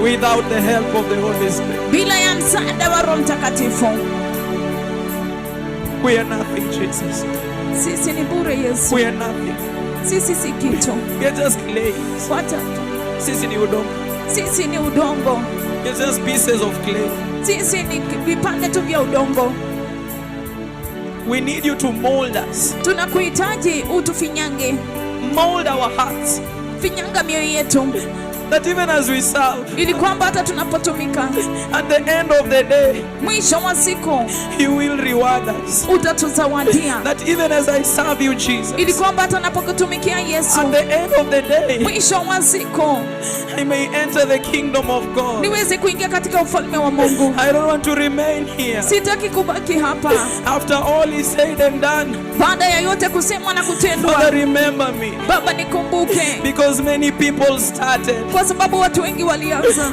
without the help of the Holy Spirit. bila ya msaada wa Roho Mtakatifu. We are nothing, Jesus. Sisi ni bure Yesu. We are nothing. Sisi si kitu. We are just clay. Sisi ni udongo. Sisi ni udongo. We are just pieces of clay. Sisi ni vipande tu vya udongo. We need you to mold us. Tunakuhitaji utufinyange. Mold our hearts. Finyanga mioyo yetu. That even as we serve, ili kwamba hata tunapotumika, at the end of the day, mwisho wa siku, you will reward us. utatuzawadia. That even as I serve you, Jesus, ili kwamba hata napokutumikia Yesu, at the end of the day, mwisho wa siku, I may enter the kingdom of God. niweze kuingia katika ufalme wa Mungu. I don't want to remain here. Sitaki kubaki hapa. After all is said and done, baada ya yote kusemwa na kutendwa, Father, remember me. Baba nikumbuke. Because many people started. Kwa sababu watu wengi walianza.